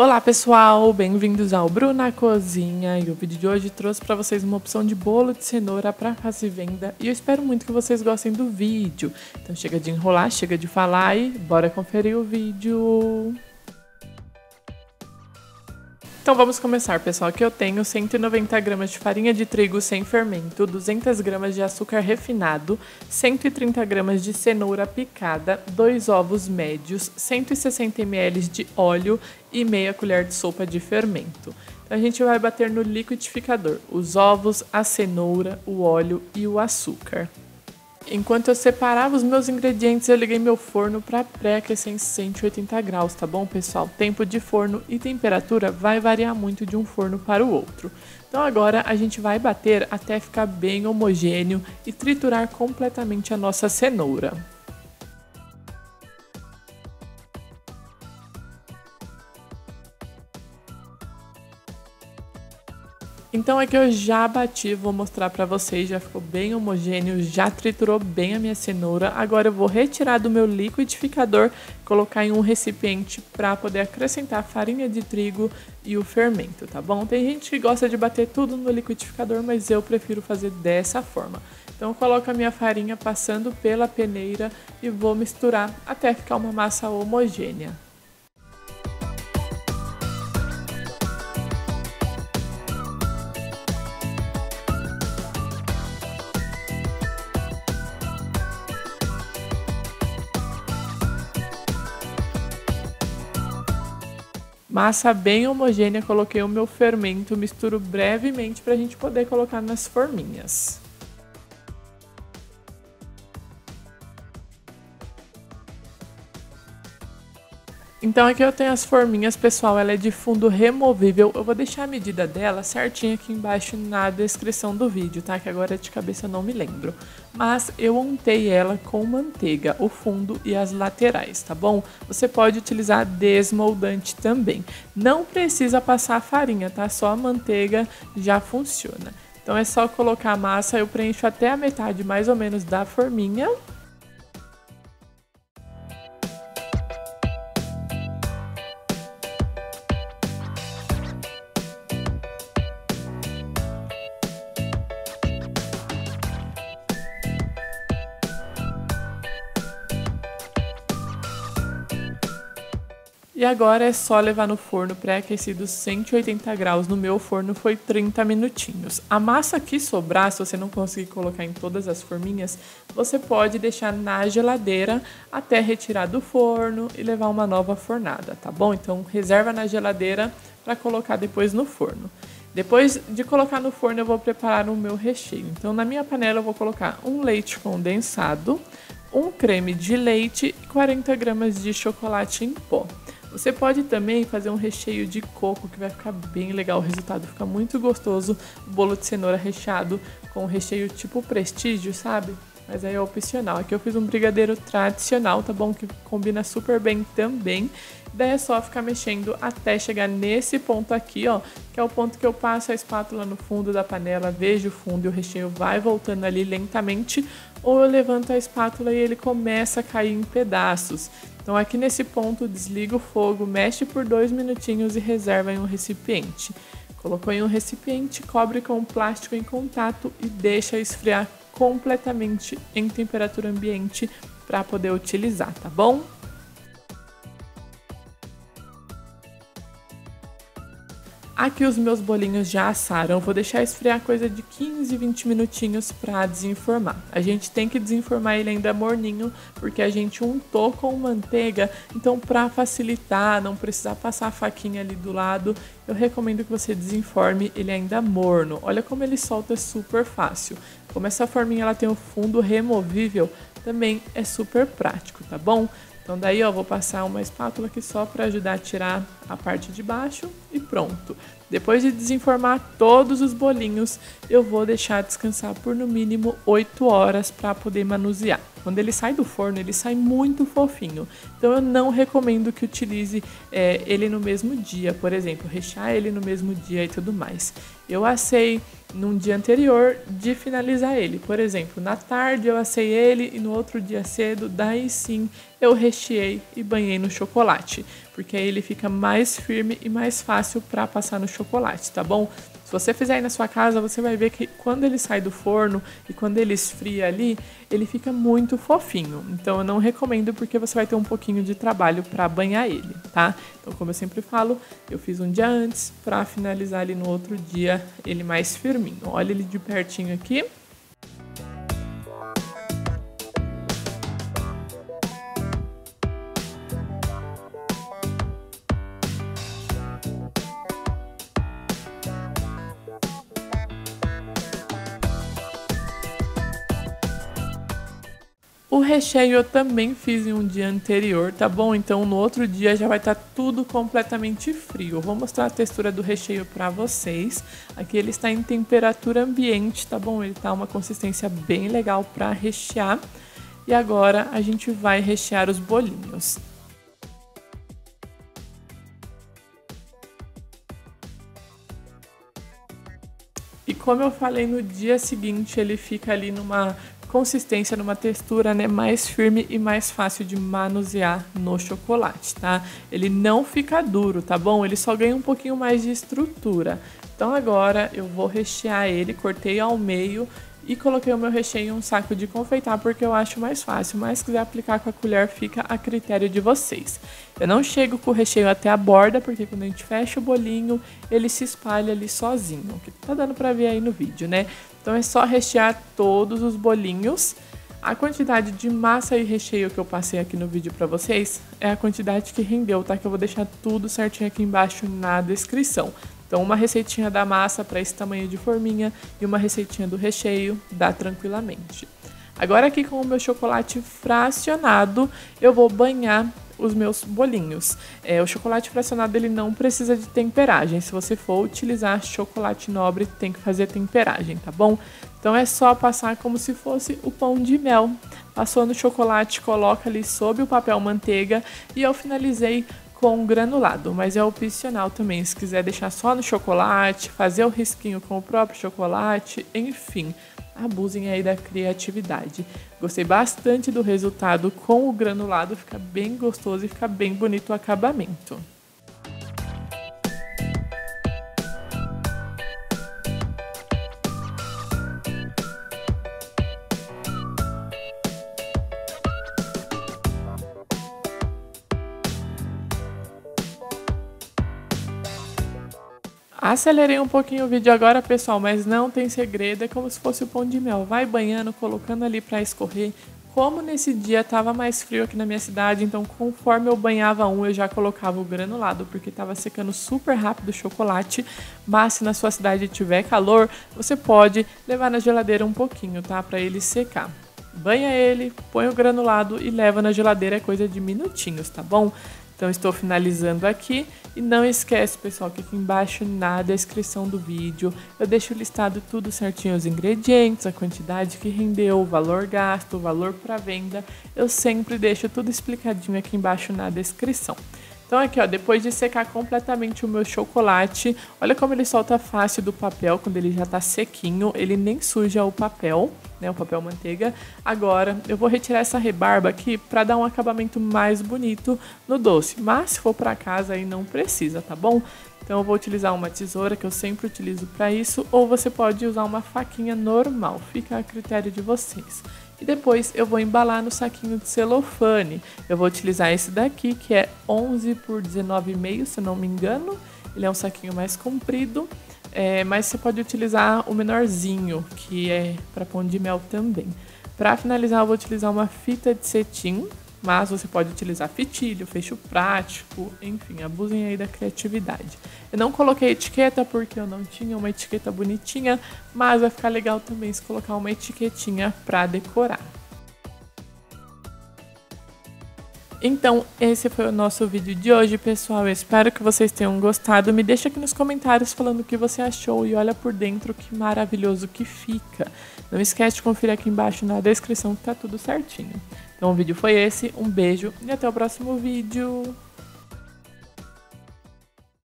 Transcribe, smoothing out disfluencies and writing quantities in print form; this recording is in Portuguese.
Olá pessoal, bem-vindos ao Bruna Cozinha, e o vídeo de hoje trouxe para vocês uma opção de bolo de cenoura para fácil venda e eu espero muito que vocês gostem do vídeo. Então chega de enrolar, chega de falar e bora conferir o vídeo! Então vamos começar, pessoal. Aqui eu tenho 190 gramas de farinha de trigo sem fermento, 200 gramas de açúcar refinado, 130 gramas de cenoura picada, 2 ovos médios, 160 ml de óleo e meia colher de sopa de fermento. Então a gente vai bater no liquidificador os ovos, a cenoura, o óleo e o açúcar. Enquanto eu separava os meus ingredientes, eu liguei meu forno para pré-aquecer em 180 graus, tá bom, pessoal? Tempo de forno e temperatura vai variar muito de um forno para o outro. Então agora a gente vai bater até ficar bem homogêneo e triturar completamente a nossa cenoura. Então aqui eu já bati, vou mostrar pra vocês, já ficou bem homogêneo, já triturou bem a minha cenoura. Agora eu vou retirar do meu liquidificador, colocar em um recipiente para poder acrescentar a farinha de trigo e o fermento, tá bom? Tem gente que gosta de bater tudo no liquidificador, mas eu prefiro fazer dessa forma. Então eu coloco a minha farinha passando pela peneira e vou misturar até ficar uma massa homogênea. Massa bem homogênea, coloquei o meu fermento, misturo brevemente para a gente poder colocar nas forminhas. Então aqui eu tenho as forminhas, pessoal, ela é de fundo removível. Eu vou deixar a medida dela certinha aqui embaixo na descrição do vídeo, tá? Que agora de cabeça eu não me lembro. Mas eu untei ela com manteiga, o fundo e as laterais, tá bom? Você pode utilizar desmoldante também. Não precisa passar a farinha, tá? Só a manteiga já funciona. Então é só colocar a massa, eu preencho até a metade mais ou menos da forminha. E agora é só levar no forno pré-aquecido 180 graus. No meu forno foi 30 minutinhos. A massa que sobrar, se você não conseguir colocar em todas as forminhas, você pode deixar na geladeira até retirar do forno e levar uma nova fornada, tá bom? Então reserva na geladeira para colocar depois no forno. Depois de colocar no forno, eu vou preparar o meu recheio. Então na minha panela eu vou colocar um leite condensado, um creme de leite e 40 gramas de chocolate em pó. Você pode também fazer um recheio de coco, que vai ficar bem legal, o resultado fica muito gostoso. Bolo de cenoura recheado com recheio tipo prestígio, sabe? Mas aí é opcional. Aqui eu fiz um brigadeiro tradicional, tá bom? Que combina super bem também. Daí é só ficar mexendo até chegar nesse ponto aqui, ó, que é o ponto que eu passo a espátula no fundo da panela, vejo o fundo e o recheio vai voltando ali lentamente, ou eu levanto a espátula e ele começa a cair em pedaços. Então aqui nesse ponto desliga o fogo, mexe por 2 minutinhos e reserva em um recipiente. Colocou em um recipiente, cobre com plástico em contato e deixa esfriar completamente em temperatura ambiente para poder utilizar, tá bom? Aqui os meus bolinhos já assaram, eu vou deixar esfriar coisa de 15, 20 minutinhos para desenformar. A gente tem que desenformar ele ainda morninho, porque a gente untou com manteiga, então para facilitar, não precisar passar a faquinha ali do lado, eu recomendo que você desenforme ele ainda morno. Olha como ele solta super fácil. Como essa forminha ela tem o fundo removível, também é super prático, tá bom? Então daí, ó, vou passar uma espátula aqui só para ajudar a tirar a parte de baixo e pronto. Depois de desenformar todos os bolinhos, eu vou deixar descansar por no mínimo 8 horas para poder manusear. Quando ele sai do forno, ele sai muito fofinho. Então eu não recomendo que utilize ele no mesmo dia, por exemplo, rechear ele no mesmo dia e tudo mais. Eu assei num dia anterior de finalizar ele. Por exemplo, na tarde eu assei ele e no outro dia cedo, daí sim eu recheei e banhei no chocolate. porque aí ele fica mais firme e mais fácil para passar no chocolate, tá bom? Se você fizer aí na sua casa, você vai ver que quando ele sai do forno e quando ele esfria ali, ele fica muito fofinho. Então eu não recomendo porque você vai ter um pouquinho de trabalho para banhar ele, tá? Então, como eu sempre falo, eu fiz um dia antes para finalizar ali no outro dia ele mais firminho. Olha ele de pertinho aqui. O recheio eu também fiz em um dia anterior, tá bom? Então no outro dia já vai estar tudo completamente frio. Eu vou mostrar a textura do recheio para vocês. Aqui ele está em temperatura ambiente, tá bom? Ele tá uma consistência bem legal para rechear. E agora a gente vai rechear os bolinhos. E como eu falei, no dia seguinte ele fica ali numa consistência, numa textura, né, mais firme e mais fácil de manusear no chocolate, tá? Ele não fica duro, tá bom? Ele só ganha um pouquinho mais de estrutura. Então agora eu vou rechear ele, cortei ao meio e coloquei o meu recheio em um saco de confeitar porque eu acho mais fácil, mas se quiser aplicar com a colher fica a critério de vocês. Eu não chego com o recheio até a borda porque quando a gente fecha o bolinho ele se espalha ali sozinho, que tá dando pra ver aí no vídeo, né? Então é só rechear todos os bolinhos. A quantidade de massa e recheio que eu passei aqui no vídeo pra vocês é a quantidade que rendeu, tá? Que eu vou deixar tudo certinho aqui embaixo na descrição. Então uma receitinha da massa para esse tamanho de forminha e uma receitinha do recheio dá tranquilamente. Agora aqui com o meu chocolate fracionado eu vou banhar os meus bolinhos. O chocolate fracionado ele não precisa de temperagem. Se você for utilizar chocolate nobre, tem que fazer temperagem, tá bom? Então é só passar como se fosse o pão de mel. Passou no chocolate, coloca ali sob o papel manteiga e eu finalizei com granulado, mas é opcional também. Se quiser deixar só no chocolate, fazer o risquinho com o próprio chocolate, enfim. Abusem aí da criatividade. Gostei bastante do resultado com o granulado, fica bem gostoso e fica bem bonito o acabamento. Acelerei um pouquinho o vídeo agora, pessoal, mas não tem segredo, é como se fosse o pão de mel. Vai banhando, colocando ali para escorrer. Como nesse dia tava mais frio aqui na minha cidade, então conforme eu banhava eu já colocava o granulado, porque tava secando super rápido o chocolate. Mas se na sua cidade tiver calor, você pode levar na geladeira um pouquinho, tá? Para ele secar. Banha ele, põe o granulado e leva na geladeira, é coisa de minutinhos, tá bom? Então estou finalizando aqui e não esquece, pessoal, que aqui embaixo na descrição do vídeo eu deixo listado tudo certinho, os ingredientes, a quantidade que rendeu, o valor gasto, o valor para venda, eu sempre deixo tudo explicadinho aqui embaixo na descrição. Então aqui, ó, depois de secar completamente o meu chocolate, olha como ele solta fácil do papel quando ele já tá sequinho, ele nem suja o papel, né, o papel manteiga. Agora eu vou retirar essa rebarba aqui para dar um acabamento mais bonito no doce, mas se for para casa aí não precisa, tá bom? Então eu vou utilizar uma tesoura que eu sempre utilizo para isso, ou você pode usar uma faquinha normal, fica a critério de vocês. E depois eu vou embalar no saquinho de celofane. Eu vou utilizar esse daqui, que é 11 por 19,5, se não me engano. Ele é um saquinho mais comprido, mas você pode utilizar o menorzinho, que é para pão de mel também. Para finalizar, eu vou utilizar uma fita de cetim, mas você pode utilizar fitilho, fecho prático, enfim, abusem aí da criatividade. Eu não coloquei etiqueta porque eu não tinha uma etiqueta bonitinha, mas vai ficar legal também se colocar uma etiquetinha para decorar. Então, esse foi o nosso vídeo de hoje, pessoal. Eu espero que vocês tenham gostado. Me deixa aqui nos comentários falando o que você achou e olha por dentro que maravilhoso que fica. Não esquece de conferir aqui embaixo na descrição que tá tudo certinho. Então o vídeo foi esse, um beijo e até o próximo vídeo.